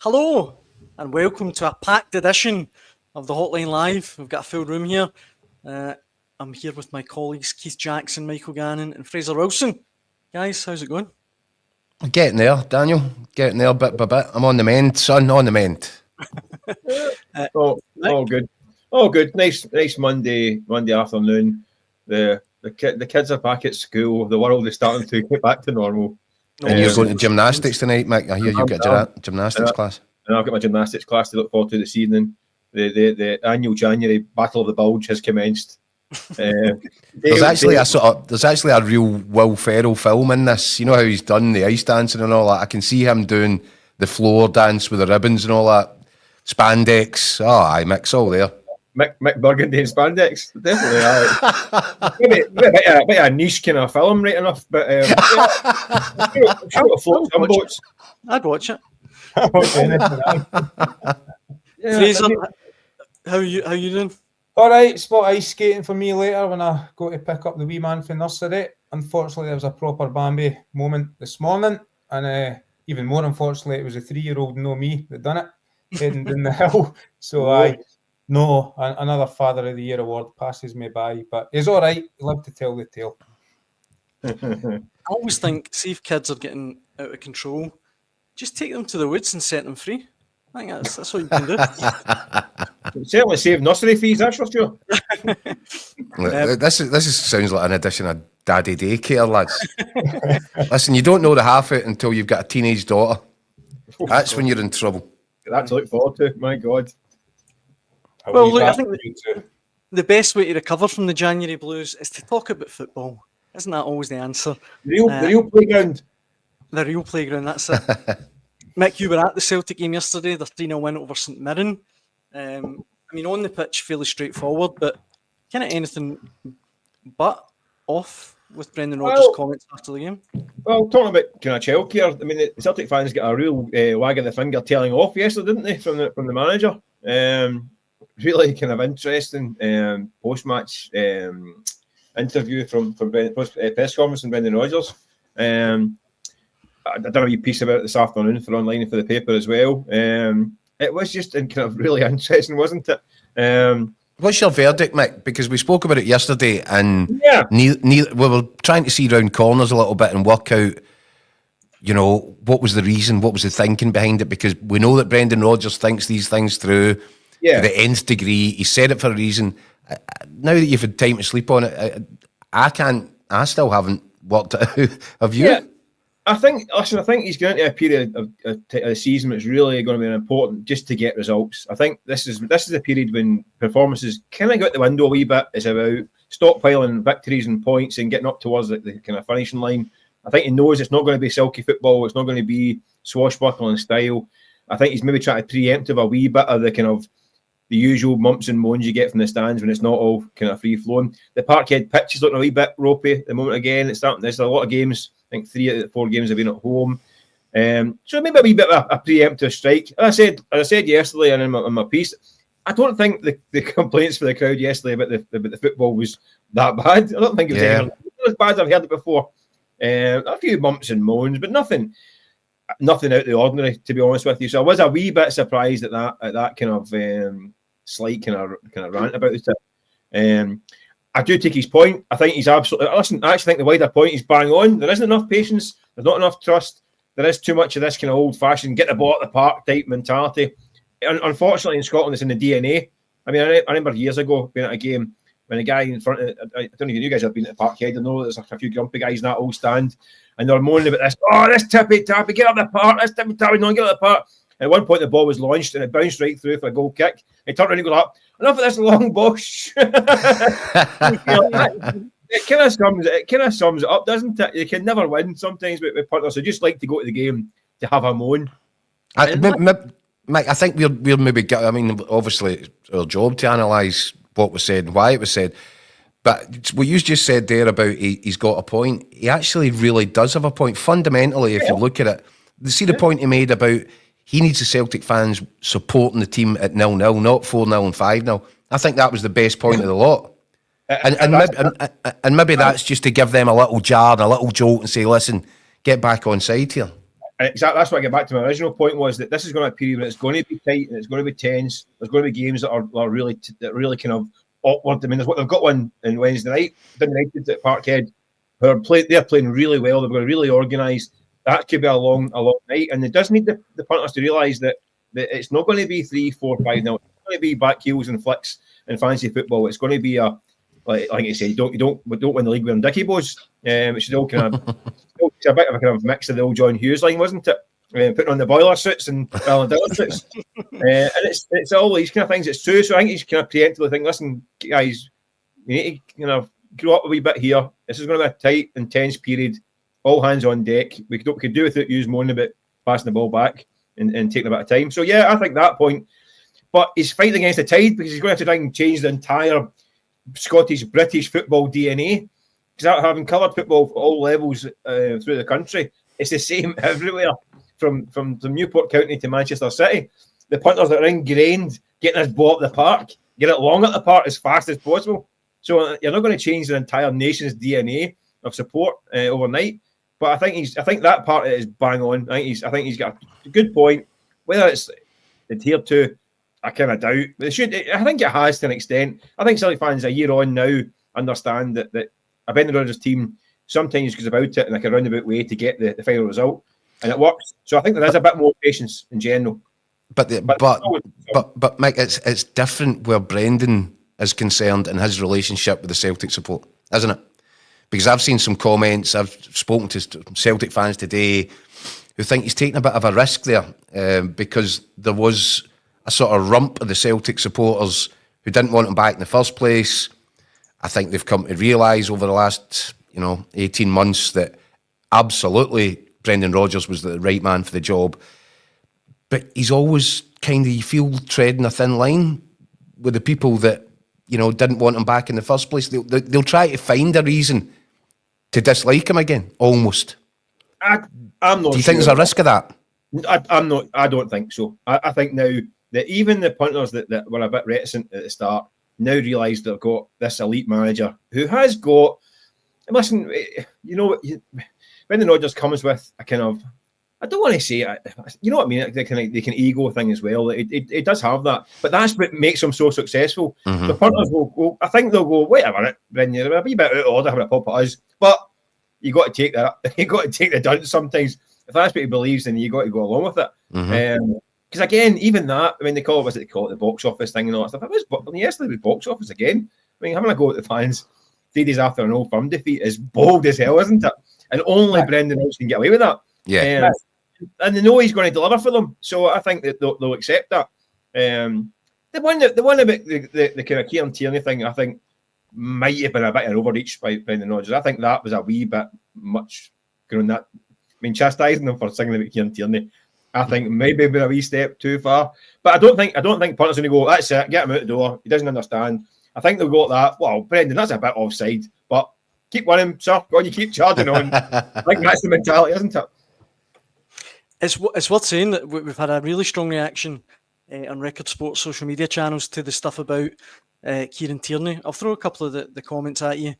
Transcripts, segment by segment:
Hello, and welcome to a packed edition of the Hotline Live. We've got a full room here. I'm here with my colleagues Keith Jackson, Michael Gannon, and Fraser Wilson. Guys, how's it going? Getting there, Daniel. Getting there bit by bit. I'm on the mend, son. On the mend. All good. All good. Nice Monday afternoon. The kids are back at school. The world is starting to get back to normal. And you're going to gymnastics tonight, Mike. I hear you've got a gymnastics class. And I've got my gymnastics class to look forward to this evening. The annual January Battle of the Bulge has commenced. There's actually a real Will Ferrell film in this. You know how he's done the ice dancing and all that. I can see him doing the floor dance with the ribbons and all that. Spandex. Oh, aye, Mick's all there. Mick Burgundy and spandex, definitely. Maybe a bit of a niche kind of film, right enough. But I'm sure it'll float some boats. I'd watch it. Yeah, Fraser, how you doing? All right, spot ice skating for me later when I go to pick up the wee man from nursery. Unfortunately, there was a proper Bambi moment this morning, and even more unfortunately, it was a 3-year-old, no me, that done it, heading down the hill. So another Father of the Year award passes me by, but he's all right. He loved to tell the tale. I always think, see if kids are getting out of control, just take them to the woods and set them free. I think that's what you can do. Certainly save nursery fees, that's for sure. This sounds like an edition of Daddy Daycare, lads. Listen, you don't know the half of it until you've got a teenage daughter. That's when you're in trouble. That to look forward to, my God. Well, look, I think the best way to recover from the January blues is to talk about football. Isn't that always the answer? The real playground. The real playground, that's it. Mick, you were at the Celtic game yesterday, the 3-0 win over St Mirren. On the pitch, fairly straightforward, but kind of anything but off with Brendan Rodgers' comments after the game. Well, talking about kind of childcare, the Celtic fans got a real wag of the finger telling off yesterday, didn't they, from the manager? Really kind of interesting post-match interview from press conference from Brendan Rodgers. I done a wee piece about it this afternoon for online and for the paper as well. It was just kind of really interesting, wasn't it? What's your verdict, Mick? Because we spoke about it yesterday, and we were trying to see round corners a little bit and work out, what was the reason, what was the thinking behind it? Because we know that Brendan Rodgers thinks these things through to the nth degree. He said it for a reason. Now that you've had time to sleep on it, I still haven't worked it out. Have you? Yeah. I think he's going into a period of a season which really going to be important just to get results. I think this is a period when performances kind of go out the window a wee bit. It's about stockpiling victories and points and getting up towards the kind of finishing line. I think he knows it's not going to be silky football. It's not going to be swashbuckling style. I think he's maybe trying to preempt a wee bit of the kind of the usual mumps and moans you get from the stands when it's not all kind of free flowing. The Parkhead pitch is looking a wee bit ropey at the moment again. There's a lot of games. I think 3 out of the 4 games have been at home. So maybe a wee bit of a preemptive strike. As I said yesterday and in my piece, I don't think the complaints for the crowd yesterday about the football was that bad. I don't think it was as bad as I've heard it before. A few bumps and moans, but nothing out of the ordinary, to be honest with you. So I was a wee bit surprised at that kind of slight kind of rant about it. I do take his point. I think he's absolutely... Listen, I actually think the wider point is bang on. There isn't enough patience. There's not enough trust. There is too much of this kind of old-fashioned get the ball at the park type mentality. Unfortunately, in Scotland, it's in the DNA. I remember years ago being at a game when a guy in front of... I don't know if you guys have been at the Parkhead. I know there's a few grumpy guys in that old stand, and they're moaning about this. Oh, this tippy-tappy, get up the park. This tippy-tappy, no, get up the park. And at one point, the ball was launched, and it bounced right through for a goal kick. He turned around and goes up. Enough of this long bush. It kind of sums it up, doesn't it? You can never win sometimes with punters. So just like to go to the game to have a moan. Mike, I think we're maybe... obviously, it's our job to analyse what was said and why it was said. But what you just said there about he's got a point, he actually really does have a point. Fundamentally, if you look at it, see the point he made about... He needs the Celtic fans supporting the team at 0-0, not 4-0 and 5-0. I think that was the best point of the lot. And maybe that's just to give them a little jar and a little jolt and say, listen, get back on side here. exactly, that's what I get back to. My original point was that this is going to be a period when it's going to be tight and it's going to be tense. There's going to be games that are really kind of awkward. I mean, they've got one on Wednesday night, Dundee United at Parkhead. They're playing really well. They're going to really organised. That could be a long night, and it does need the punters to realise that it's not going to be 3-4-5 now. It's going to be back heels and flicks and fancy football. It's going to be like I said, you don't win the league wearing Dickie bows. It should all kind of it's a bit of a kind of mix of the old John Hughes line, wasn't it? Putting on the boiler suits and Alan Dillon suits, and it's all these kind of things. It's true. So I think he's kind of preemptively thinking, listen, guys, you need to kind of grow up a wee bit here. This is going to be a tight, intense period. All hands on deck. We could do without you moaning about passing the ball back and taking a bit of time. So yeah, I think that point. But he's fighting against the tide because he's going to have to try and change the entire Scottish, British football DNA. Because having coloured football at all levels through the country, it's the same everywhere, from Newport County to Manchester City. The punters that are ingrained, getting this ball up the park, get it long at the park as fast as possible. So you're not going to change the entire nation's DNA of support overnight. But I think that part of it is bang on. I think he's got a good point. Whether it's adhered to, I kind of doubt. But I think it has to an extent. I think Celtic fans a year on now understand that a Brendan Rodgers team sometimes goes about it in like a roundabout way to get the final result, and it works. So I think there is a bit more patience in general. But Mike, it's different where Brendan is concerned in his relationship with the Celtic support, isn't it? Because I've seen some comments, I've spoken to Celtic fans today who think he's taking a bit of a risk there because there was a sort of rump of the Celtic supporters who didn't want him back in the first place. I think they've come to realise over the last 18 months that absolutely Brendan Rodgers was the right man for the job. But he's always kind of, you feel, treading a thin line with the people that, didn't want him back in the first place. They'll try to find a reason to dislike him again, almost. I'm not. Do you think there's a risk of that? I'm not. I don't think so. I think now that even the punters that were a bit reticent at the start now realise they've got this elite manager who has got. And listen, Brendan Rodgers comes with a kind of, I don't want to say it, you know what I mean? They can ego thing as well. It does have that, but that's what makes him so successful. Mm-hmm. The punters will go. I think they'll go. Wait a minute, Brendan, you're a wee bit out of order having a pop at us, but you got to take that. You got to take the dunce sometimes. If that's what he believes, then you got to go along with it. Because again, even that, I mean, they call it the box office thing and all that stuff. Yesterday was box office again. I mean, having a go at the fans 3 days after an Old Firm defeat is bold as hell, isn't it? And only Brendan Rodgers can get away with that. Yeah. And they know he's going to deliver for them, so I think that they'll accept that. The one about the kind of Kieran Tierney thing, I think might have been a bit of an overreach by Brendan Rodgers. I think that was a wee bit much going that. I mean, chastising them for singing about Kieran Tierney, I think maybe been a wee step too far. But I don't think punters going to go, that's it, get him out the door. He doesn't understand. I think they'll go at that. Well, Brendan, that's a bit offside, but keep winning, sir. Go on, you keep charging on. I think that's the mentality, isn't it? It's worth saying that we've had a really strong reaction on Record Sports social media channels to the stuff about Kieran Tierney. I'll throw a couple of the comments at you.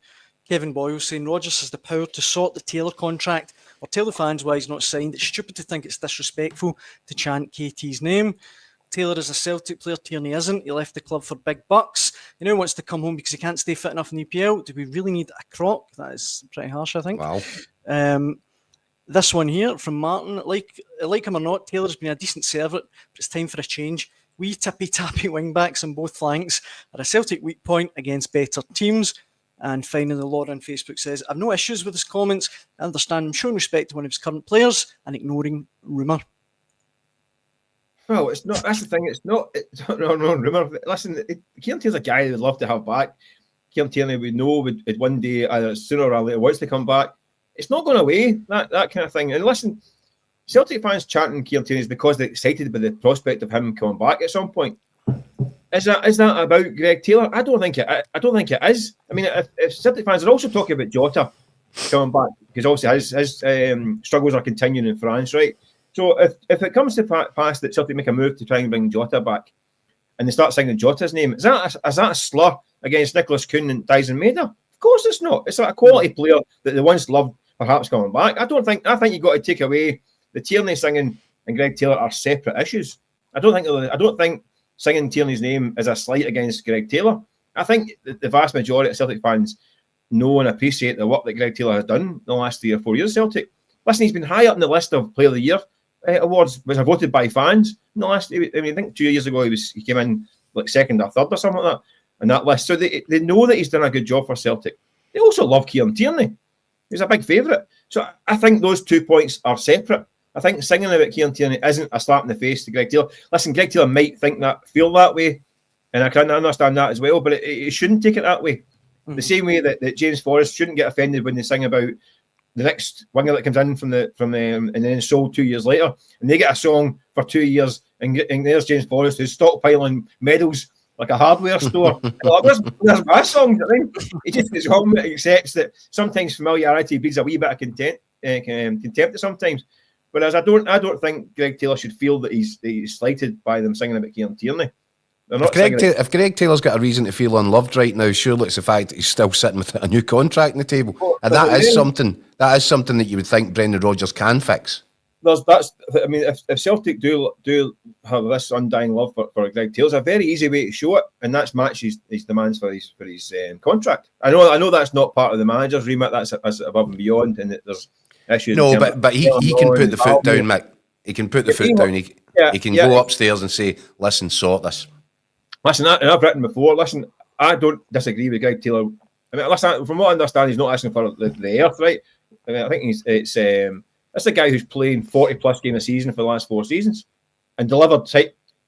Kevin Boyle saying Rodgers has the power to sort the Taylor contract or tell the fans why he's not signed. It's stupid to think it's disrespectful to chant KT's name. Taylor is a Celtic player, Tierney isn't. He left the club for big bucks. He now wants to come home because he can't stay fit enough in the EPL. Do we really need a croc? That is pretty harsh, I think. Wow. This one here from Martin, like him or not, Taylor's been a decent servant, but it's time for a change. Wee tippy-tappy wing-backs on both flanks are a Celtic weak point against better teams. And finally, Laura on Facebook says, I've no issues with his comments. I understand him showing respect to one of his current players and ignoring rumour. Well, it's not. That's the thing. It's not rumour. Listen, Kieran Tierney's a guy who would love to have back. Kieran Tierney, we know, would one day, either sooner or later, wants to come back. It's not going away, that kind of thing. And listen, Celtic fans chanting Kieran Tierney is because they're excited by the prospect of him coming back at some point. Is that about Greg Taylor? I don't think it is. I mean, if Celtic fans are also talking about Jota coming back, because obviously his struggles are continuing in France, right? So if it comes to pass that Celtic make a move to try and bring Jota back, and they start singing Jota's name, is that a slur against Nicholas Kuhn and Dyson Maeda? Of course it's not. It's a quality player that they once loved, perhaps coming back. I think you've got to take away the Tierney singing and Greg Taylor are separate issues. I don't think singing Tierney's name is a slight against Greg Taylor. I think the vast majority of Celtic fans know and appreciate the work that Greg Taylor has done in the last 3 or 4 years at Celtic. Listen, he's been high up in the list of Player of the Year awards, which are voted by fans in the last. I think 2 years ago he came in like second or third or something like that in that list. So they know that he's done a good job for Celtic. They also love Kieran Tierney. He's a big favourite. So I think those 2 points are separate. I think singing about Kieran Tierney isn't a slap in the face to Greg Taylor. Listen, Greg Taylor might feel that way, and I can understand that as well, but it shouldn't take it that way. Mm-hmm. The same way that James Forrest shouldn't get offended when they sing about the next winger that comes in from and then sold 2 years later, and they get a song for 2 years, and there's James Forrest who's stockpiling medals like a hardware store. There's my songs. I mean, he just gets home and accepts that sometimes familiarity breeds a wee bit of contempt sometimes. Whereas I don't think Greg Taylor should feel that he's slighted by them singing about Kieran Tierney. If Greg Taylor's got a reason to feel unloved right now, surely it's the fact that he's still sitting with a new contract on the table, and that is something that you would think Brendan Rodgers can fix. If Celtic do have this undying love for Greg Taylor, it's a very easy way to show it, and that's match his demands for his contract. I know that's not part of the manager's remit. That's above and beyond, and that there's issues. No, but he can put the foot down, Mick. He can put the foot down. He can go upstairs and say, "Listen, sort this." Listen, and I've written before. Listen, I don't disagree with Greg Taylor. I mean, listen, from what I understand, he's not asking for the earth, right? I mean, I think it's a guy who's playing 40+ games a season for the last 4 seasons and delivered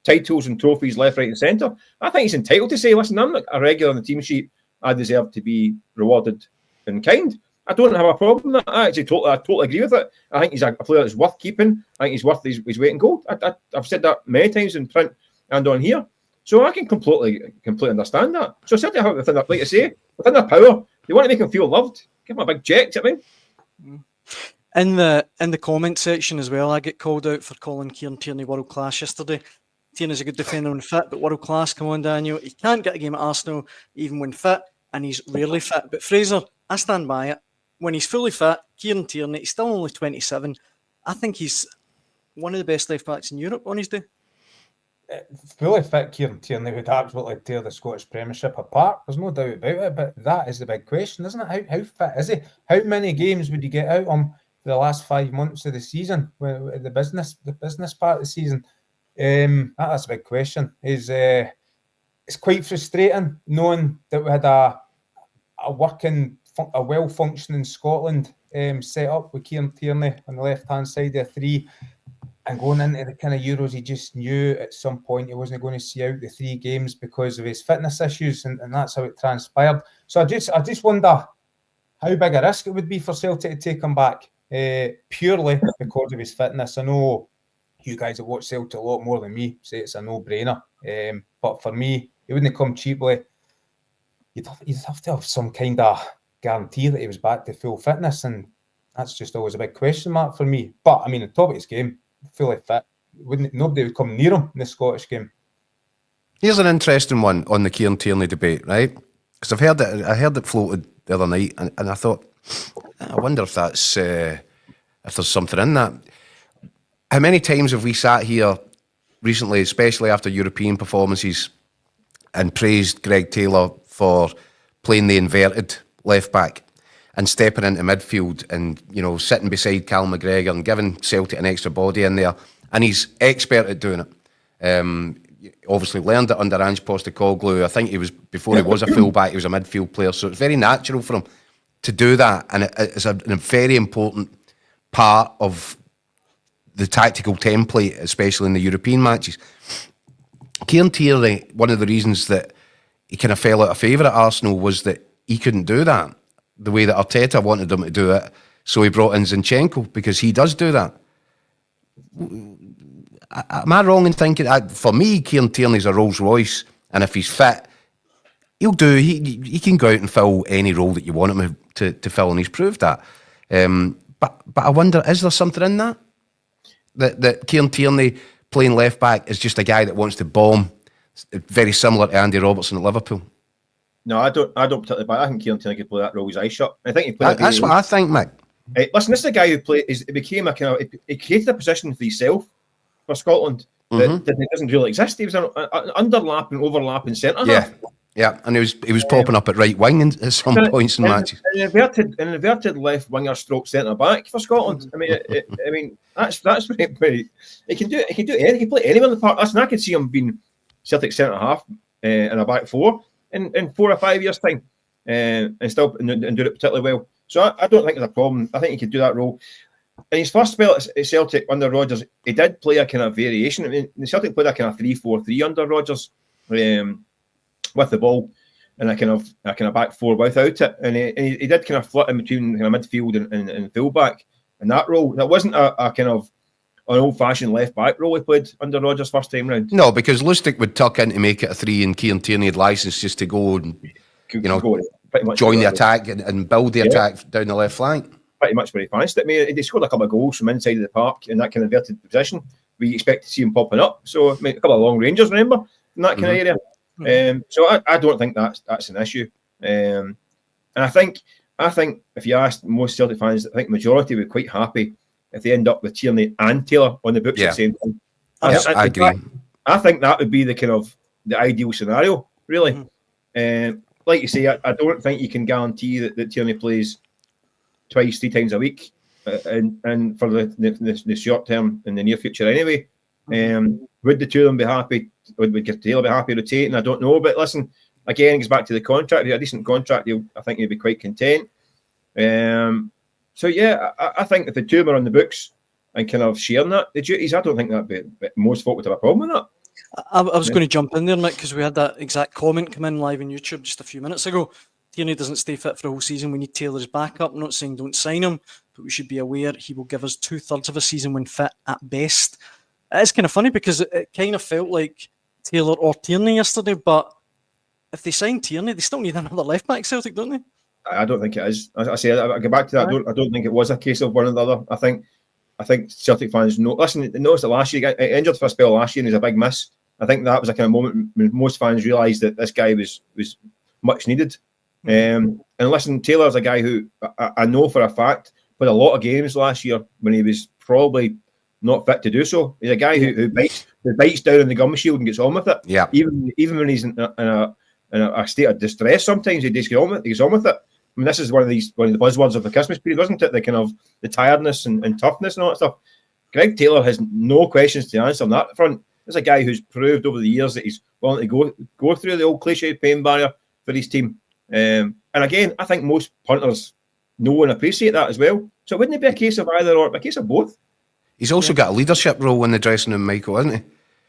titles and trophies left, right, and centre. I think he's entitled to say, "Listen, I'm not a regular on the team sheet. I deserve to be rewarded in kind." I don't have a problem with that. I totally agree with it. I think he's a player that's worth keeping. I think he's worth his weight in gold. I've said that many times in print and on here. So I can completely understand that. So certainly, like I say, within their power, they want to make him feel loved. Give him a big check. I mean, in the comment section as well, I get called out for calling Kieran Tierney world class yesterday. Tierney's a good defender when fit, but world class. Come on, Daniel. He can't get a game at Arsenal even when fit, and he's rarely fit. But Fraser, I stand by it. When he's fully fit, Kieran Tierney, he's still only 27. I think he's one of the best left backs in Europe on his day. Fully fit Kieran Tierney would absolutely tear the Scottish Premiership apart. There's no doubt about it, but that is the big question, isn't it? How fit is he? How many games would you get out on for the last 5 months of the season, the business part of the season? That's a big question. It's quite frustrating knowing that we had a well-functioning Scotland set up with Kieran Tierney on the left-hand side of 3. And going into the kind of Euros, he just knew at some point he wasn't going to see out the 3 games because of his fitness issues, and that's how it transpired. So I just wonder how big a risk it would be for Celtic to take him back, purely because of his fitness. I know you guys have watched Celtic a lot more than me, say it's a no-brainer. But for me, it wouldn't come cheaply. You'd have to have some kind of guarantee that he was back to full fitness, and that's just always a big question mark for me. But I mean, at the top of his game, fully fit, nobody would come near him in the Scottish game. Here's an interesting one on the Kieran Tierney debate, right? Because I heard it floated the other night, and I thought, I wonder if that's if there's something in that. How many times have we sat here recently, especially after European performances, and praised Greg Taylor for playing the inverted left back and stepping into midfield and, you know, sitting beside Cal McGregor and giving Celtic an extra body in there, and he's expert at doing it. Obviously learned it under Ange Postecoglou. I think before he was a full-back, he was a midfield player, so it's very natural for him to do that, and it's a very important part of the tactical template, especially in the European matches. Kieran Tierney, one of the reasons that he kind of fell out of favour at Arsenal was that he couldn't do that the way that Arteta wanted him to do it, so he brought in Zinchenko, because he does do that. Am I wrong in thinking, for me, Kieran Tierney's a Rolls Royce, and if he's fit, he'll do. He can go out and fill any role that you want him to fill, and he's proved that. But I wonder, is there something in that? That Kieran Tierney playing left back is just a guy that wants to bomb, very similar to Andy Robertson at Liverpool. No, I don't particularly buy. I think Kieran Tierney could play that role with his eyes shut. I think he played. That's what I think, Mick. Listen, this is a guy who became a kind of, he created a position for himself for Scotland that doesn't really exist. He was an overlapping centre half. Yeah, and he was popping up at right wing at some points in matches. An inverted left winger stroke centre back for Scotland. I mean, that's very. He can do anything. He can play anywhere in the park. Listen, I could see him being Celtic centre half in a back four in 4 or 5 years' time, and do it particularly well. So I don't think there's a problem. I think he could do that role. In his first spell at Celtic under Rodgers, he did play a kind of variation. I mean, the Celtic played a kind of 3-4-3 under Rodgers. With the ball and a kind of back four without it, and he did kind of flit in between kind of midfield and fullback in that role. That wasn't a kind of an old-fashioned left back role he played under Rodgers first time round. No, because Lustig would tuck in to make it a 3, and Kieran Tierney had licence just to go and join the attack and build the attack down the left flank. Pretty much where he fancied it. I mean, he scored a couple of goals from inside of the park in that kind of inverted position. We expect to see him popping up. So I mean, a couple of long rangers, remember, in that kind of area. So I don't think that's an issue, and I think if you asked most Celtic fans, I think majority would be quite happy if they end up with Tierney and Taylor on the books at the same time. I agree. I think that would be the kind of the ideal scenario, really. Like you say, I don't think you can guarantee that Tierney plays 2-3 times a week, and for the short term in the near future anyway. Would the two of them be happy? Would Taylor be happy rotating? I don't know. But listen, again, it goes back to the contract. If he had a decent contract, I think he'd be quite content. So, yeah, I think if the two of them are on the books and kind of sharing the duties, I don't think most folk would have a problem with that. I was going to jump in there, Mick, because we had that exact comment come in live on YouTube just a few minutes ago. Tierney doesn't stay fit for the whole season. We need Taylor's backup. I'm not saying don't sign him, but we should be aware he will give us 2/3 of a season when fit at best. It's kind of funny because it kind of felt like Taylor or Tierney yesterday, but if they sign Tierney, they still need another left back, Celtic, don't they? I don't think it is. As I say, I go back to that. I don't think it was a case of one or the other. I think Celtic fans know. Listen, they noticed that last year, he got injured for a spell last year, and it was a big miss. I think that was a kind of moment when most fans realised that this guy was much needed. And listen, Taylor's a guy who I know for a fact played a lot of games last year when he was probably not fit to do so. He's a guy who bites down on the gum shield and gets on with it. Yeah. Even when he's in a state of distress, sometimes he gets on with it. I mean, this is one of the buzzwords of the Christmas period, wasn't it? The kind of the tiredness and toughness and all that stuff. Greg Taylor has no questions to answer on that front. There's a guy who's proved over the years that he's willing to go through the old cliche pain barrier for his team. And again, I think most punters know and appreciate that as well. So wouldn't it be a case of either or, a case of both? He's also got a leadership role in the dressing room, Michael, hasn't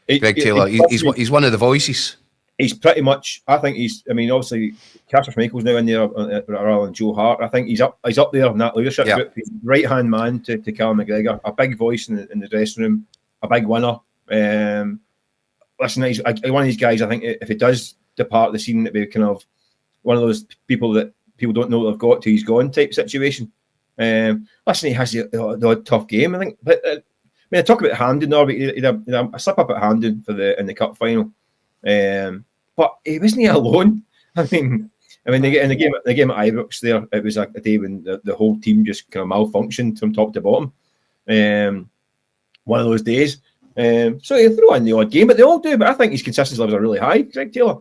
he? Greg Taylor. He's one of the voices. He's pretty much. I think obviously, Casper Schmeichel's now in there rather than Joe Hart. I think he's up there in that leadership group. He's right hand man to Callum McGregor, a big voice in the dressing room, a big winner. Listen, he's one of these guys. I think if he does depart the scene, it'd be kind of one of those people that people don't know what they've got till he's gone type situation. Listen, he has the odd tough game, I think. But I talk about Hampden, but he had a slip up at Hampden in the cup final. But he wasn't alone. I mean, in the game at Ibrox there, it was a day when the whole team just kind of malfunctioned from top to bottom. One of those days. So he threw in the odd game, but they all do. But I think his consistency levels are really high, Greg Taylor.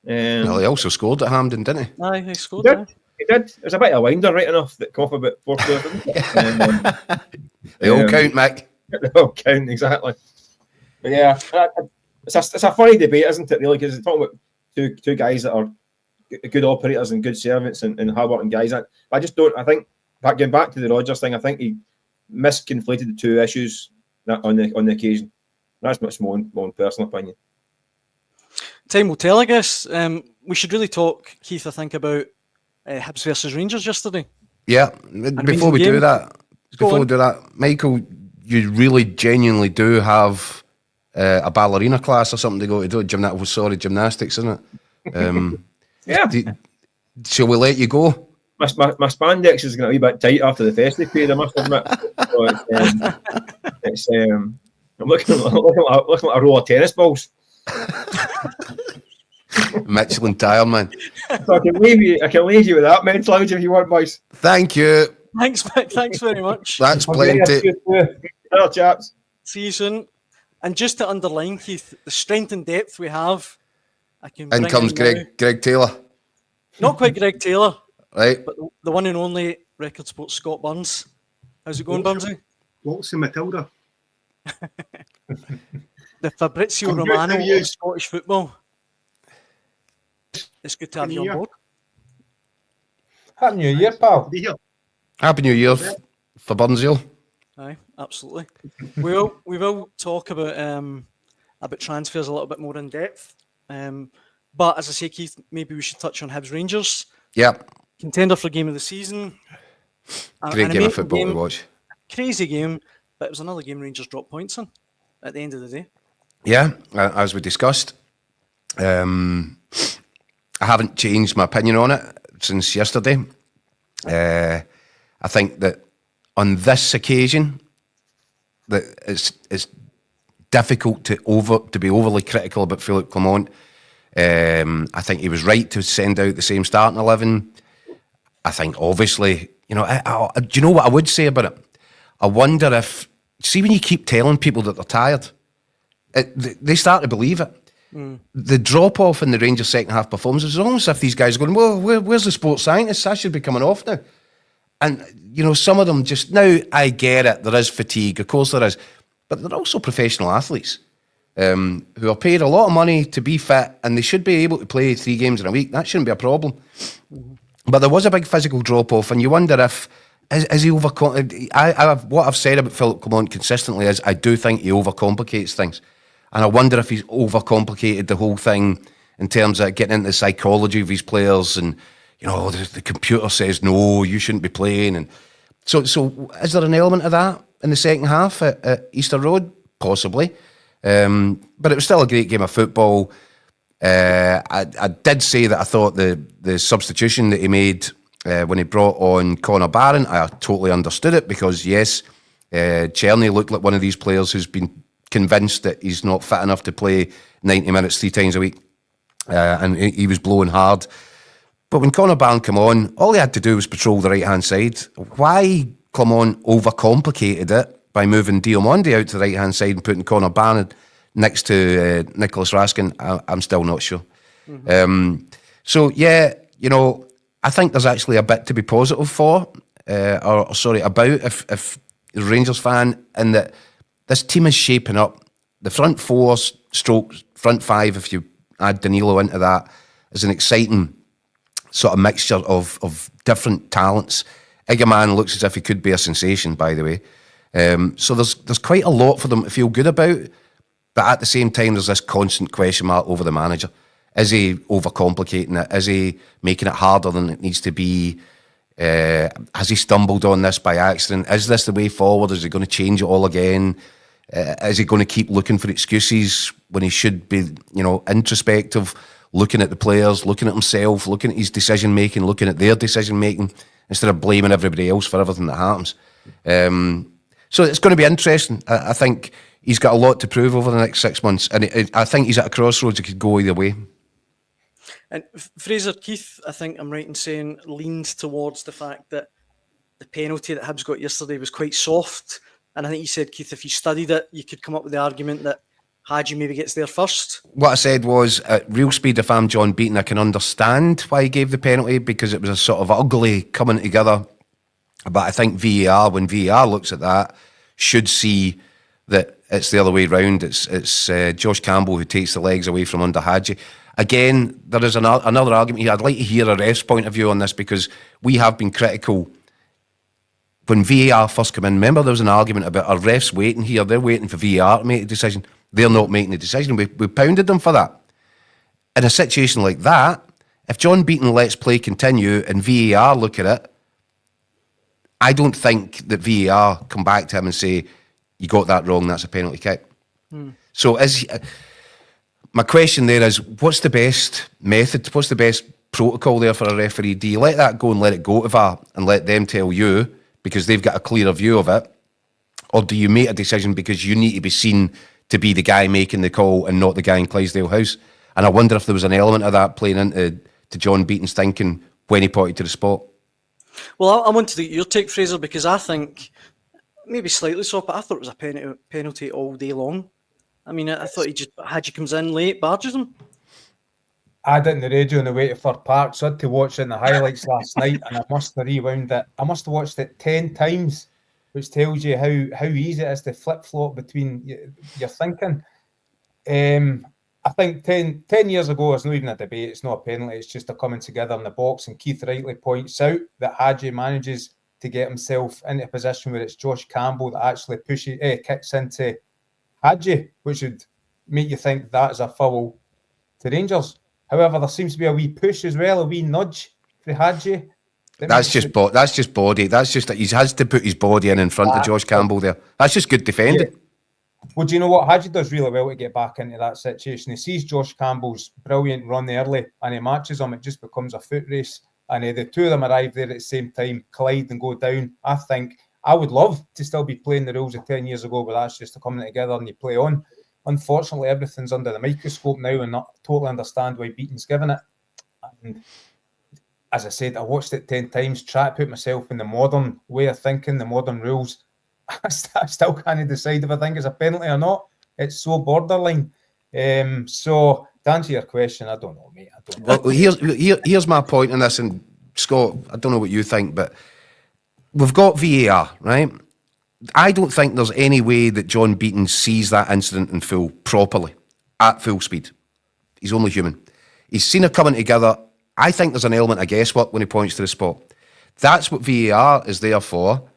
Well, he also scored at Hampden, didn't he? Aye, he scored. He did. It was a bit of a winder, right enough, that come off about 4 players, didn't it? They all count, Mick. They all count, exactly. But yeah, it's a funny debate, isn't it, really? Because it's talking about two guys that are good operators and good servants and hard-working guys. I just don't. I think, getting back to the Rodgers thing, I think he misconflated the two issues on the occasion. That's much my own personal opinion. Time will tell, I guess. We should really talk, Keith, I think, about Hibs versus Rangers yesterday. Yeah, before we do that, Michael, you really genuinely do have a ballerina class or something to go to do. Gymnastics, isn't it? Yeah. Shall we let you go? My spandex is going to be a bit tight after the festive period, I must admit. So I'm looking like a row of tennis balls. Michelin tire, man. So I can leave you with that mental image if you want, boys. Thank you. Thanks, Mick. Thanks very much. That's Okay, plenty. Hello, chaps. See you soon. And just to underline, Keith, the strength and depth we have, I can. In bring comes in now- Greg Taylor, Not quite Greg Taylor, right? but the one and only Record Sports Scott Burns. How's it going, Burnsy? Waltzing Matilda. The Fabrizio I'm good, Romano how are you? of Scottish football. It's good to have you on Yeah. board. Happy New Year, pal. Be here. Happy New Year for Burnsville. Aye, absolutely. We will talk about transfers a little bit more in depth. But as I say, Keith, maybe we should touch on Hibs Rangers. Yep, Contender for game of the season. great An game of amazing football game, to watch. Crazy game, but it was another game Rangers dropped points in at the end of the day. Yeah, as we discussed, I haven't changed my opinion on it since yesterday. I think that on this occasion, that it's difficult to be overly critical about Philippe Clement. I think he was right to send out the same starting 11. I think obviously, do you know what I would say about it? I wonder if, see, when you keep telling people that they're tired, they start to believe it. The drop off in the Rangers second half performance is almost as if these guys are going, well, where's the sports scientists? I should be coming off now. And, some of them just, now I get it, there is fatigue, of course there is, but they're also professional athletes who are paid a lot of money to be fit, and they should be able to play 3 games in a week. That shouldn't be a problem. But there was a big physical drop off, and you wonder if, is he overcome? What I've said about Philippe Clement consistently is I do think he overcomplicates things. And I wonder if he's overcomplicated the whole thing in terms of getting into the psychology of his players and, the computer says, no, you shouldn't be playing. And so is there an element of that in the second half at Easter Road? Possibly. But it was still a great game of football. I did say that I thought the substitution that he made when he brought on Connor Barron, I totally understood it because, yes, Tierney looked like one of these players who's been convinced that he's not fit enough to play 90 minutes 3 times a week. And he was blowing hard. But when Connor Barron came on, all he had to do was patrol the right-hand side. Why Clement overcomplicated it by moving Diomande out to the right-hand side and putting Connor Barron next to Nicholas Raskin, I'm still not sure. So, yeah, I think there's actually a bit to be positive for, about if you're a Rangers fan, in that this team is shaping up. The front 4 stroke front 5, if you add Danilo into that, is an exciting sort of mixture of different talents. Egerman looks as if he could be a sensation, by the way. So there's quite a lot for them to feel good about, but at the same time, there's this constant question mark over the manager. Is he overcomplicating it? Is he making it harder than it needs to be? Has he stumbled on this by accident? Is this the way forward? Is he going to change it all again? Is he going to keep looking for excuses when he should be, introspective, looking at the players, looking at himself, looking at his decision-making, looking at their decision-making, instead of blaming everybody else for everything that happens? So it's going to be interesting. I think he's got a lot to prove over the next 6 months, and I think he's at a crossroads. It could go either way. And Fraser, Keith, I think I'm right in saying, leaned towards the fact that the penalty that Hibs got yesterday was quite soft. And I think you said, Keith, if you studied it, you could come up with the argument that Hadji maybe gets there first. What I said was, at real speed, if I'm John Beaton, I can understand why he gave the penalty, because it was a sort of ugly coming together. But I think VAR, when VAR looks at that, should see that it's the other way round. It's Josh Campbell who takes the legs away from under Hadji. Again, there is another argument here. I'd like to hear a ref's point of view on this, because we have been critical. When VAR first came in, remember there was an argument about our refs waiting here. They're waiting for VAR to make a decision. They're not making the decision. We pounded them for that. In a situation like that, if John Beaton lets play continue and VAR look at it, I don't think that VAR come back to him and say, you got that wrong, that's a penalty kick. So my question there is, what's the best method, what's the best protocol there for a referee? Do you let that go and let it go to VAR and let them tell you because they've got a clearer view of it? Or do you make a decision because you need to be seen to be the guy making the call and not the guy in Clydesdale House? And I wonder if there was an element of that playing into John Beaton's thinking when he pointed to the spot. Well, I wanted to get your take, Fraser, because I think, maybe slightly so, but I thought it was a penalty all day long. I mean, I thought Hadji comes in late, barges him. I had it in the radio on the way to Fir Park, so I had to watch it in the highlights last night, and I must have rewound it. I must have watched it 10 times, which tells you how easy it is to flip-flop between your thinking. I think 10 years ago, it's not even a debate, it's not a penalty, it's just a coming together in the box, and Keith rightly points out that Hadji manages to get himself into a position where it's Josh Campbell that actually kicks into Hadji, which would make you think that is a foul to Rangers. However, there seems to be a wee push as well, a wee nudge for Hadji. That's just body. That's just that he has to put his body in front of Josh Campbell there. That's just good defending. Yeah. Well, do you know what? Hadji does really well to get back into that situation. He sees Josh Campbell's brilliant run early and he matches him. It just becomes a foot race. And the two of them arrive there at the same time, collide and go down. I think I would love to still be playing the rules of 10 years ago, but that's just a coming together and you play on. Unfortunately, everything's under the microscope now and not totally understand why beating's given it. And as I said, I watched it 10 times, try to put myself in the modern way of thinking, the modern rules. I still can't decide if I think it's a penalty or not. It's so borderline. So to answer your question, I don't know, mate. I don't know. Well, here's my point on this, and Scott, I don't know what you think, but we've got VAR, right? I don't think there's any way that John Beaton sees that incident in full, properly, at full speed. He's only human. He's seen it coming together. I think there's an element of guesswork when he points to the spot. That's what VAR is there for.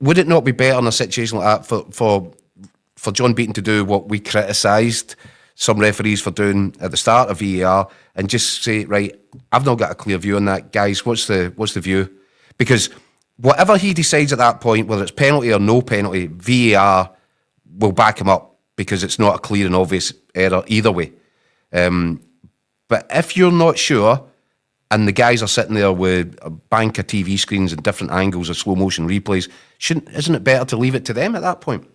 Would it not be better in a situation like that for John Beaton to do what we criticised some referees for doing at the start of VAR and just say, right, I've not got a clear view on that, guys. What's the view? Because whatever he decides at that point, whether it's penalty or no penalty, VAR will back him up because it's not a clear and obvious error either way. But if you're not sure, and the guys are sitting there with a bank of TV screens and different angles of slow motion replays, isn't it better to leave it to them at that point?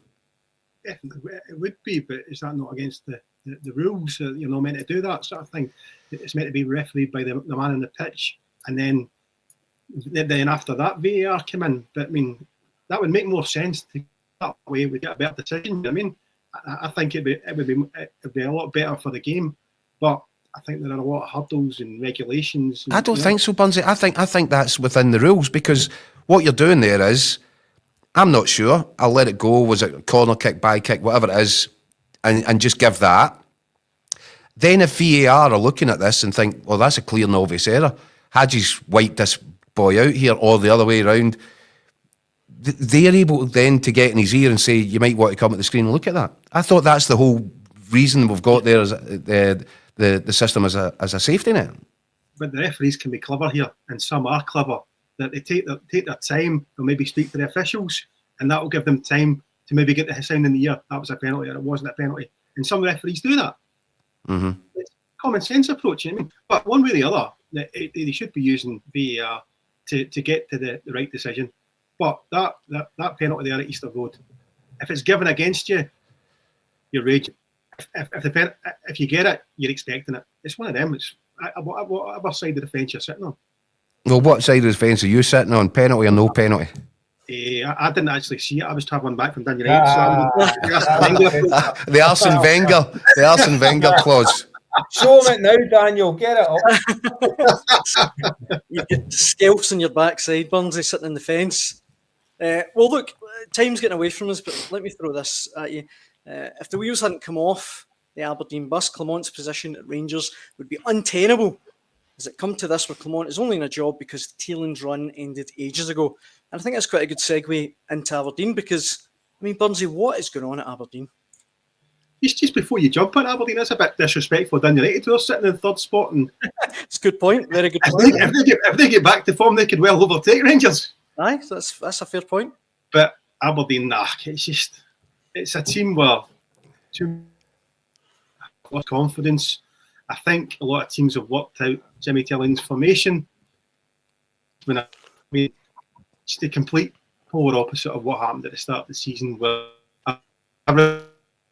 Definitely, it would be, but is that not against the rules? You're not meant to do that sort of thing. It's meant to be refereed by the man on the pitch, and then after that VAR came in. But I mean, that would make more sense to that way. We get a better decision. I mean, I think it'd be a lot better for the game, but I think there are a lot of hurdles and regulations. I don't think so, Burnsy. I think that's within the rules, because what you're doing there is, I'm not sure, I'll let it go. Was it a corner kick, by kick, whatever it is, and just give that. Then if VAR are looking at this and think, well, that's a clear and obvious error, Hadji's wiped this boy out here, or the other way around, they're able then to get in his ear and say, you might want to come at the screen and look at that. I thought that's the whole reason we've got there as the system as a safety net. But the referees can be clever here, and some are clever. That they take their time, they'll maybe speak to the officials, and that will give them time to maybe get the sound in the ear. That was a penalty, or it wasn't a penalty. And some referees do that. Mm-hmm. It's a common sense approach. I mean, but one way or the other, they should be using VAR to get to the right decision. But that penalty there at Easter Road, if it's given against you, you're raging. If you get it, you're expecting it. It's one of them. It's whatever side of the fence you're sitting on. Well, what side of the fence are you sitting on? Penalty or no penalty? I didn't actually see it. I was travelling back from Dundee United. The Arsene Wenger clause. Show him it now, Daniel. Get it up. You get scalps on your backside, Burnsy, sitting in the fence. Well, look, time's getting away from us, but let me throw this at you. If the wheels hadn't come off the Aberdeen bus, Clement's position at Rangers would be untenable. Has it come to this where Clement is only in a job because Thielen's run ended ages ago? And I think that's quite a good segue into Aberdeen, because, I mean, Burnsy, what is going on at Aberdeen? Just before you jump at Aberdeen, that's a bit disrespectful. Dundee United who are sitting in third spot. And it's a good point, very good point. If they get back to form, they could well overtake Rangers. Aye, that's a fair point. But Aberdeen, it's a team where lost confidence. I think a lot of teams have worked out Jimmy Tilling's formation. Just the complete polar opposite of what happened at the start of the season, where everyone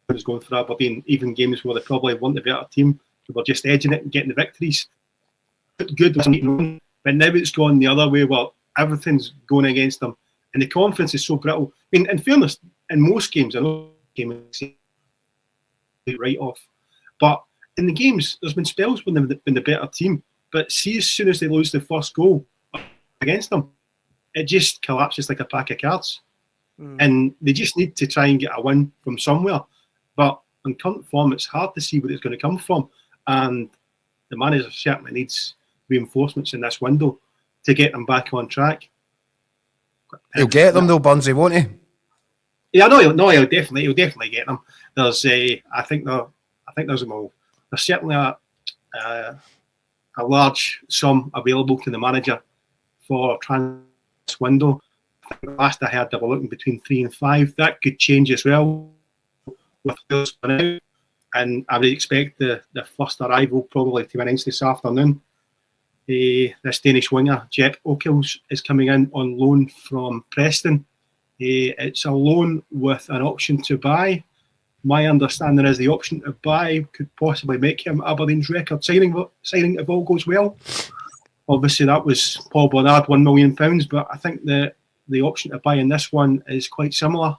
was going for Aberdeen, even games where they probably weren't the better team, they were just edging it and getting the victories. Good, but now it's gone the other way, where everything's going against them, and the confidence is so brittle. I mean, in fairness, in most games, I know games right off, but in the games, there's been spells when they've been the better team. But see, as soon as they lose the first goal against them, it just collapses like a pack of cards. And they just need to try and get a win from somewhere. But in current form, it's hard to see where it's going to come from. And the manager certainly needs reinforcements in this window to get them back on track. He'll get them though, Burnsy, won't he? Yeah, he'll definitely get them. There's there's certainly a large sum available to the manager for this window. I think last I heard they were looking between 3 and 5. That could change as well with players going out. And I would expect the first arrival probably to be announced this afternoon. This Danish winger, Jack Oakels, is coming in on loan from Preston. It's a loan with an option to buy. My understanding is the option to buy could possibly make him Aberdeen's record signing if all goes well. Obviously, that was Paul Bernard, £1 million, but I think the option to buy in this one is quite similar.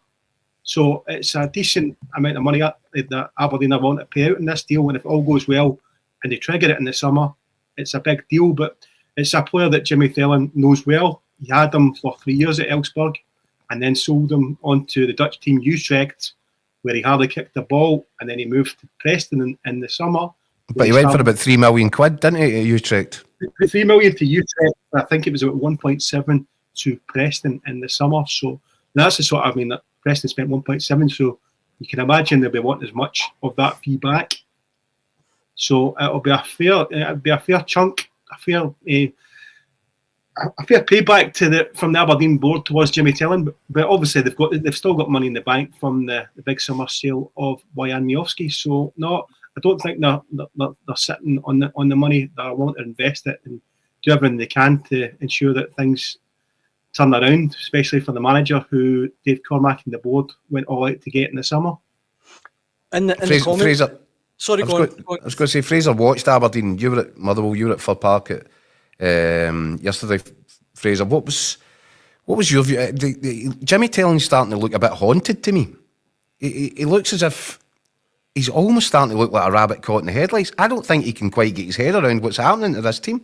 So it's a decent amount of money that Aberdeen are wanting to pay out in this deal, and if all goes well and they trigger it in the summer, it's a big deal. But it's a player that Jimmy Thelen knows well. He had him for 3 years at Elfsborg and then sold him onto the Dutch team Utrecht, where he hardly kicked the ball, and then he moved to Preston in the summer. But he went for about £3 million, didn't he, at Utrecht? 3 million to Utrecht. I think it was about 1.7 to Preston in the summer. So that's the sort of, that Preston spent 1.7. So you can imagine they'll be wanting as much of that fee back. So it'll be a fair chunk, a fair payback from the Aberdeen board towards Jimmy Thelen. But obviously they've still got money in the bank from the big summer sale of Bojan Miovski. So no, I don't think they're sitting on the money. They want to invest it and do everything they can to ensure that things turn around, especially for the manager who Dave Cormack and the board went all out to get in the summer. Fraser. Sorry, I was going to say, Fraser watched Aberdeen. You were at Motherwell. You were at Fir Park yesterday. Fraser, what was your view? Jimmy Tellen's starting to look a bit haunted to me. He looks as if he's almost starting to look like a rabbit caught in the headlights. I don't think he can quite get his head around what's happening to this team.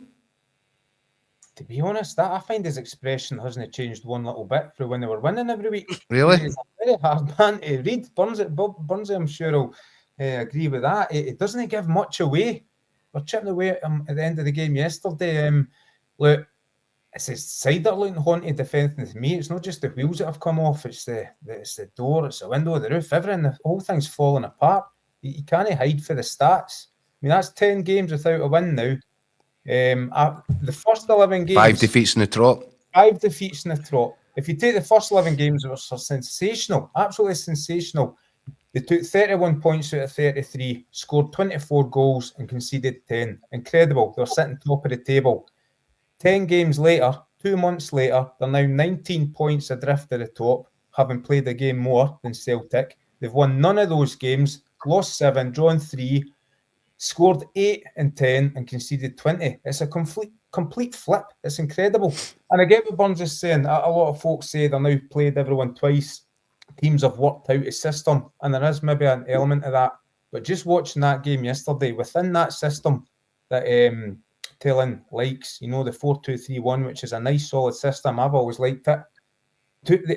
To be honest, I find his expression hasn't changed one little bit from when they were winning every week. Really? He's a very hard man to read. Burnsy, I'm sure will agree with that. It doesn't give much away. We're chipping away at him at the end of the game yesterday. Look, it's his side that are looking haunted defending to me. It's not just the wheels that have come off. It's the door, it's the window, the roof, everything. The whole thing's falling apart. You can't hide for the stats. I mean, that's 10 games without a win now. The first 11 games... 5 defeats in the trot. 5 defeats in the trot. If you take the first 11 games, it was sensational. Absolutely sensational. They took 31 points out of 33, scored 24 goals and conceded 10. Incredible. They were sitting top of the table. 10 games later, 2 months later, they're now 19 points adrift at the top, having played a game more than Celtic. They've won none of those games, lost 7, drawn 3, scored 8 and 10 and conceded 20. It's a complete flip. It's incredible. And I get what Burns is saying. A lot of folks say they've now played everyone twice. Teams have worked out a system, and there is maybe an element of that. But just watching that game yesterday, within that system that Thelen likes, the 4-2-3-1, which is a nice solid system. I've always liked it.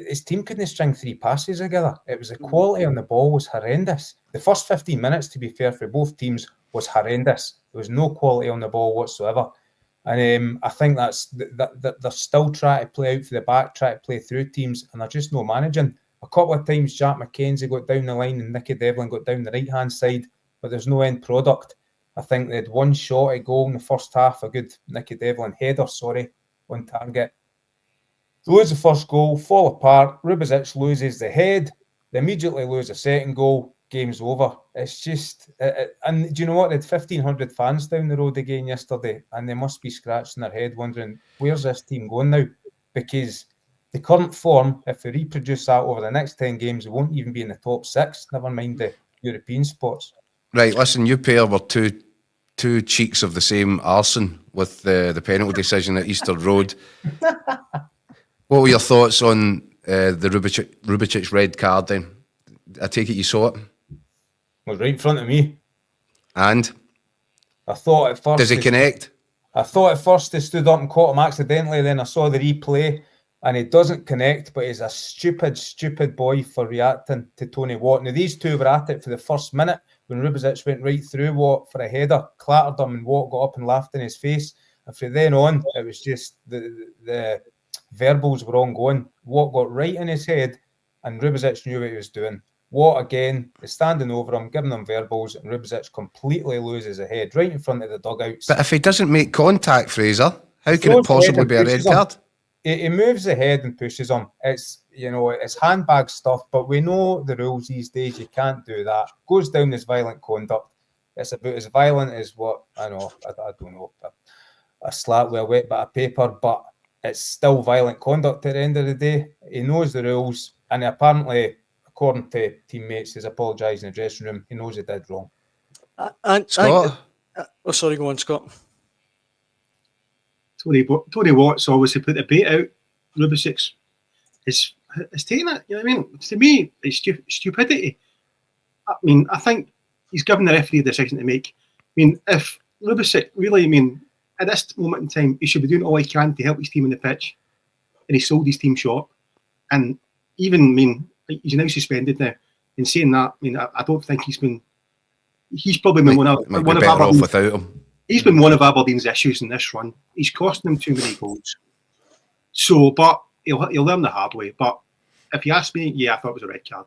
His team couldn't string 3 passes together. It was the quality on the ball was horrendous. The first 15 minutes, to be fair, for both teams was horrendous. There was no quality on the ball whatsoever. And I think that they're still trying to play out for the back, trying to play through teams, and they're just no managing. A couple of times Jack McKenzie got down the line and Nicky Devlin got down the right-hand side, but there's no end product. I think they had one shot at goal in the first half, a good Nicky Devlin header, on target. They lose the first goal, fall apart, Rubezic loses the head, they immediately lose a second goal, game's over. It's just, and do you know what? They had 1,500 fans down the road again yesterday, and they must be scratching their head wondering, where's this team going now? Because the current form, if they reproduce that over the next 10 games, they won't even be in the top 6, never mind the European spots. Right, listen, you pair were two cheeks of the same arson with the penalty decision at Easter Road. What were your thoughts on the Rubicic's red card then? I take it you saw it? Was right in front of me. And? I thought at first... Does he connect? I thought at first he stood up and caught him accidentally. Then I saw the replay and he doesn't connect, but he's a stupid boy for reacting to Tony Watt. Now, these two were at it for the first minute when Rubic went right through Watt for a header, clattered him, and Watt got up and laughed in his face. And from then on, it was just the verbals were ongoing. Watt got right in his head and Rubic knew what he was doing. Watt again is standing over him, giving him verbals, and Rubic completely loses his head right in front of the dugouts. But if he doesn't make contact, Fraser, how can it possibly be a red card? He moves ahead and pushes him. It's, it's handbag stuff, but we know the rules these days. You can't do that. Goes down as violent conduct. It's about as violent as what, I don't know, a slap with a wet bit of paper, but it's still violent conduct at the end of the day. He knows the rules, and apparently, according to teammates, he's apologised in the dressing room. He knows he did wrong. Scott? Sorry, go on, Scott. Tony Watts obviously put the bait out. Rubic is taking it. You know what I mean? To me, it's stupidity. I mean, I think he's given the referee a decision to make. I mean, if Rubic really, at this moment in time, he should be doing all he can to help his team on the pitch, and he sold his team short. And even, he's now suspended now. In saying that, I don't think he's probably been one of off without him. He's been one of Aberdeen's issues in this run. He's costing them too many goals. So, but he'll learn the hard way. But if you ask me, I thought it was a red card.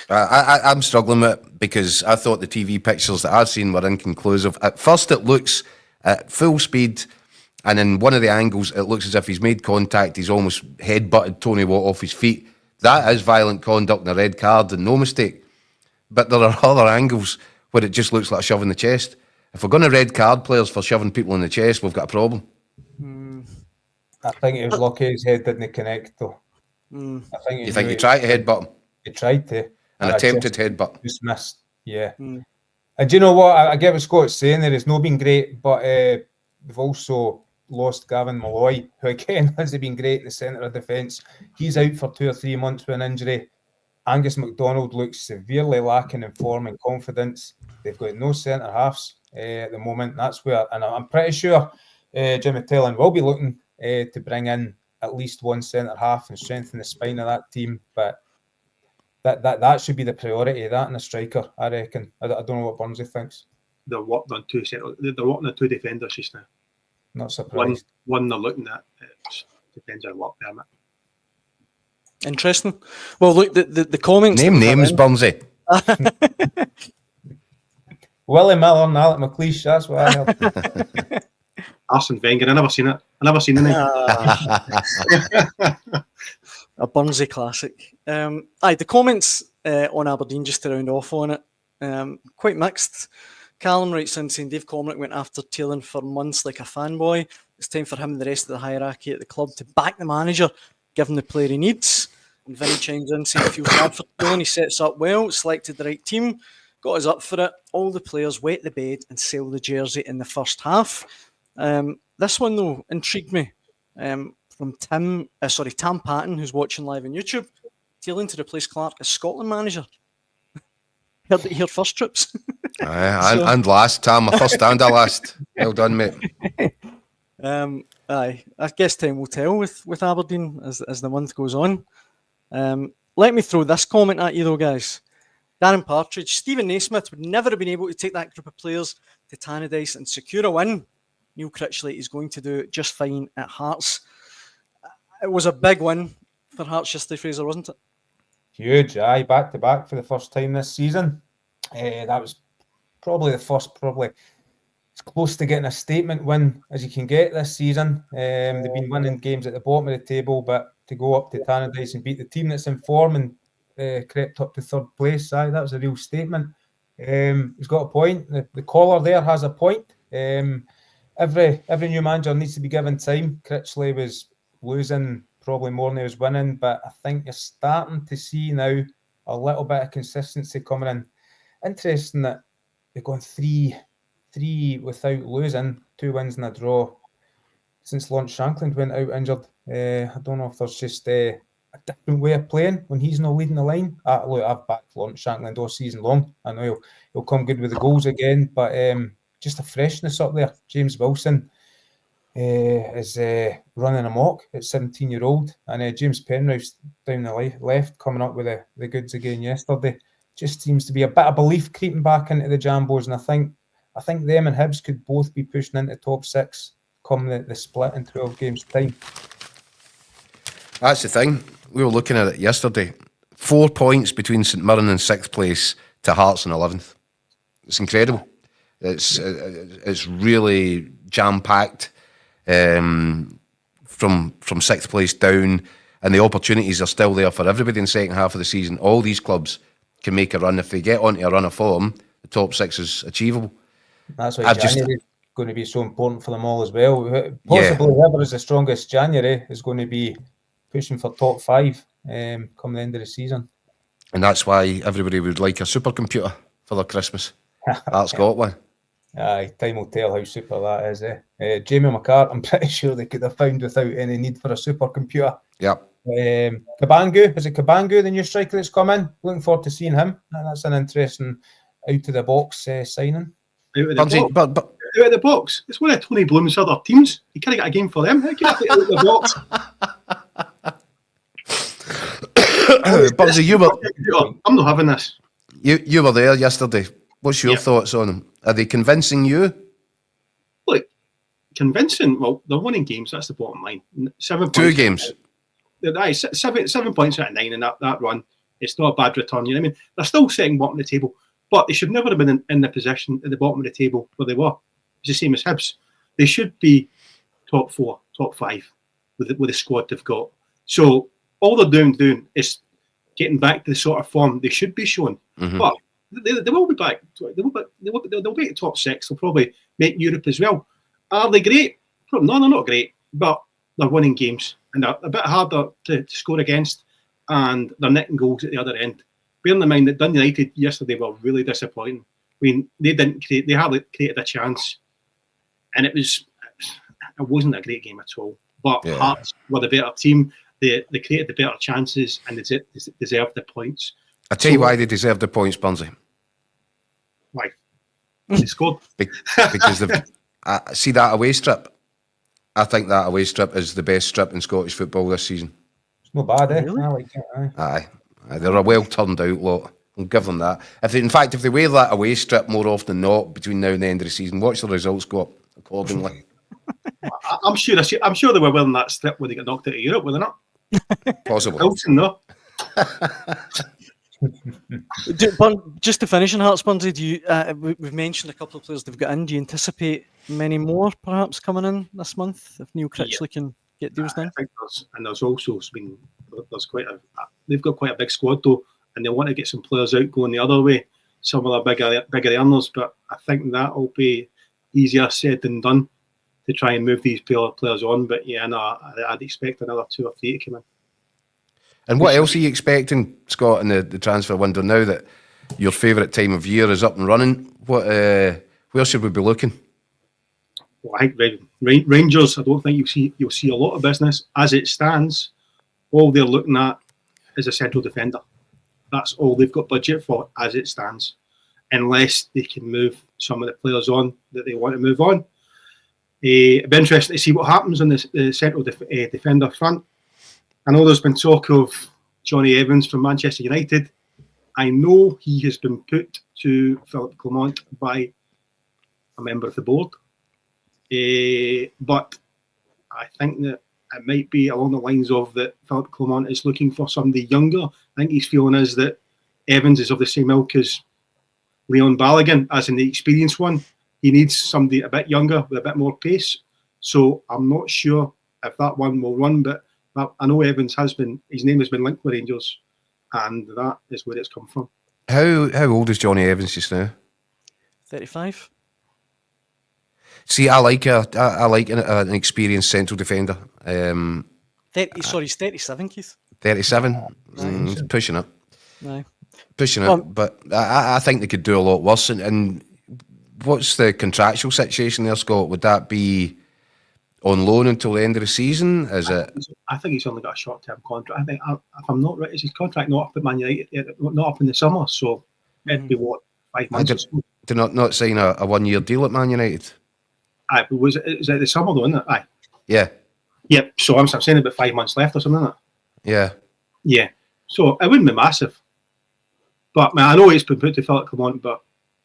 I'm struggling with it because I thought the TV pictures that I've seen were inconclusive. At first, it looks at full speed, and in one of the angles, it looks as if he's made contact. He's almost head-butted Tony Watt off his feet. That is violent conduct and a red card, and no mistake. But there are other angles where it just looks like a shove in the chest. If we're going to red card players for shoving people in the chest, we've got a problem. I think he was lucky his head didn't connect, though. You think he tried to headbutt him? He tried to. An attempted headbutt. Just missed, yeah. And do you know what? I get what Scott's saying there. It's not been great, but we've also lost Gavin Malloy, who again hasn't been great in the centre of defence. He's out for 2 or 3 months with an injury. Angus MacDonald looks severely lacking in form and confidence. They've got no centre halves at the moment. That's where, and I'm pretty sure Jimmy Tellin will be looking to bring in at least one centre half and strengthen the spine of that team. But that should be the priority. That and a striker, I reckon. I don't know what Burnsy thinks. They're working on two defenders just now. Not surprised. One they're looking at. It depends on work permit. Interesting. Well, look, the comments. Name names, Burnsy. Willie Miller and Alec McLeish, that's what I heard. Arsene Wenger, I never seen it. I never seen it. A Burnsy classic. The comments on Aberdeen, just to round off on it, quite mixed. Callum writes in saying Dave Comrick went after Taylor for months like a fanboy. It's time for him and the rest of the hierarchy at the club to back the manager, give him the player he needs. And Vinny chimes in saying he feels bad for Taylor. He sets up well, selected the right team, got us up for it. All the players wet the bed and sell the jersey in the first half. This one, though, intrigued me. From Tam Patton, who's watching live on YouTube. Taylor to replace Clark as Scotland manager. Heard it here first, Trips. And last, Tam, my first and a last. Well done, mate. I guess time will tell with Aberdeen as the month goes on. Let me throw this comment at you, though, guys. Darren Partridge, Stephen Naismith would never have been able to take that group of players to Tannadice and secure a win. Neil Critchley is going to do just fine at Hearts. It was a big win for Hearts yesterday, Fraser, wasn't it? Huge, aye, back to back for the first time this season. That was probably the first, it's close to getting a statement win as you can get this season. They've been winning games at the bottom of the table, but to go up to Tannadice and beat the team that's in form and crept up to third place, that was a real statement. He's got a point. The caller there has a point. Every new manager needs to be given time. Critchley was losing probably more than he was winning, but I think you're starting to see now a little bit of consistency coming in. Interesting that they've gone three without losing, 2 wins and a draw. since Lawrence Shankland went out injured. I don't know if there's just a different way of playing when he's not leading the line. Look, I've backed Lawrence Shankland all season long. I know he'll come good with the goals again, but just a freshness up there. James Wilson is running amok at 17-year-old, and James Penrose down the left coming up with the goods again yesterday. Just seems to be a bit of belief creeping back into the Jambos, and I think them and Hibs could both be pushing into top 6 come the split in 12 games time. That's the thing. We were looking at it yesterday. 4 points between St Mirren in 6th place to Hearts in 11th. It's incredible. It's really jam-packed from 6th place down, and the opportunities are still there for everybody in the second half of the season. All these clubs can make a run. If they get onto a run of form, the top 6 is achievable. That's why January is going to be so important for them all as well. Possibly whoever is the strongest January is going to be pushing for top 5 come the end of the season. And that's why everybody would like a supercomputer for their Christmas. That's got one. Aye, time will tell how super that is. Jamie McCart, I'm pretty sure they could have found without any need for a supercomputer. Yep. Kabangu, is it Kabangu, the new striker that's come in? Looking forward to seeing him. That's an interesting out-of-the-box signing. Out of the box? It's one of Tony Bloom's other teams. You can't get a game for them. How can you out of the box? Bugsy, I'm not having this. You were there yesterday. What's your thoughts on them? Are they convincing you? Look, convincing. Well, they're winning games. That's the bottom line. 7 points. 2 games. Aye, 7 points out of 9 in that run. It's not a bad return. You know what I mean? They're still sitting bottom of the table, but they should never have been in the position at the bottom of the table where they were. It's the same as Hibs. They should be top 4, top 5 with the squad they've got. So all they're doing is getting back to the sort of form they should be showing. Mm-hmm. But they will be back. They'll be at top 6. They'll probably make Europe as well. Are they great? No, they're not great. But they're winning games and they're a bit harder to score against, and they're netting goals at the other end. Bearing in mind that Dundee United yesterday were really disappointing. I mean, they hardly created a chance, and it wasn't a great game at all. But Hearts were the better team. They created the better chances and they deserved the points. I tell you why they deserve the points, Burnsy. Why? They scored. Because they've see that away strip. I think that away strip is the best strip in Scottish football this season. It's not bad, eh? Really? I like it. Aye. They're a well turned out lot. I'll give them that. If they wear that away strip more often than not between now and the end of the season, watch the results go up accordingly. I'm sure they were wearing that strip when they got knocked out of Europe, were they not? Possible. Wilson, no. Just to finish on Hearts, Burnsy, we've mentioned a couple of players they've got in. Do you anticipate many more perhaps coming in this month if Neil Critchley can get deals done? I think there's also been they've got quite a big squad though, and they want to get some players out going the other way. Some of the bigger earners, but I think that will be easier said than done to try and move these players on. But I'd expect another 2 or 3 to come in. And what else are you expecting, Scott, in the transfer window now that your favourite time of year is up and running? Where should we be looking? Well, I think Rangers, I don't think you'll see a lot of business. As it stands, all they're looking at is a central defender. That's all they've got budget for as it stands, unless they can move some of the players on that they want to move on. It'd be interesting to see what happens on the central defender front. I know there's been talk of Johnny Evans from Manchester United. I know he has been put to Philippe Clement by a member of the board. But I think that it might be along the lines of that Philippe Clement is looking for somebody younger. I think his feeling is that Evans is of the same ilk as Leon Balogun, as in the experienced one. He needs somebody a bit younger with a bit more pace. So I'm not sure if that one will run, but I know Evans his name has been linked with Rangers, and that is where it's come from. How old is Johnny Evans just now? 35. See, I like an experienced central defender. He's 37, Keith. 37, pushing it. No. Pushing it, but I think they could do a lot worse. And what's the contractual situation there, Scott? Would that be on loan until the end of the season? Is it? I think he's only got a short-term contract. I think, if I'm not right, is his contract not up at Man United, not up in the summer? So it'd be what, 5 months? Did not sign a 1-year deal at Man United? Aye, but is it the summer though, isn't it? Aye. Yeah. Yep. So I'm saying about 5 months left or something, isn't it? Yeah. Yeah. So it wouldn't be massive. But man, I know he's been put to Philip Clement, but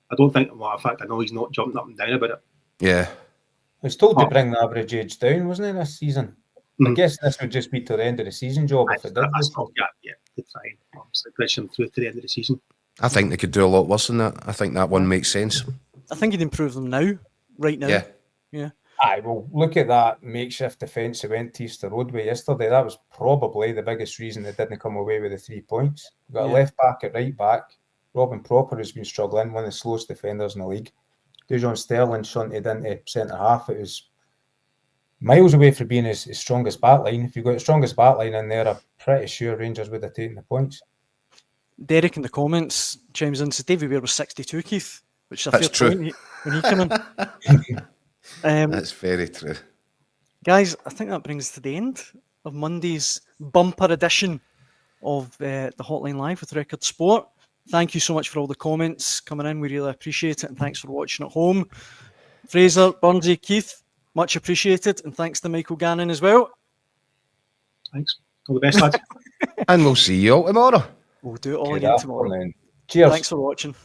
I don't think. Well, in fact, I know he's not jumping up and down about it. Yeah. I was told to bring the average age down, wasn't it, this season? I Mm. guess this would just be to the end of the season job if it did. Yeah, it's fine. Obviously, push him through to the end of the season. I think they could do a lot worse than that. I think that one makes sense. I think he'd improve them now, right now. Yeah. Aye, well, look at that makeshift defence they went to Easter Road with yesterday. That was probably the biggest reason they didn't come away with the 3 points. We've got a left back at right back. Robin Propper has been struggling, one of the slowest defenders in the league. Dujon Sterling shunted into centre half. It was miles away from being his strongest backline. If you've got the strongest backline in there, I'm pretty sure Rangers would have taken the points. Derek in the comments chimes in, says Davy Weir was 62, Keith, which is a That's fair true. point when he came in. That's very true. Guys, I think that brings us to the end of Monday's bumper edition of the Hotline Live with Record Sport. Thank you so much for all the comments coming in. We really appreciate it. And thanks for watching at home. Fraser, Burnsy, Keith, much appreciated. And thanks to Michael Gannon as well. Thanks. All the best, lads. And we'll see you all tomorrow. We'll do it all Good again tomorrow. afternoon. Cheers. Thanks for watching.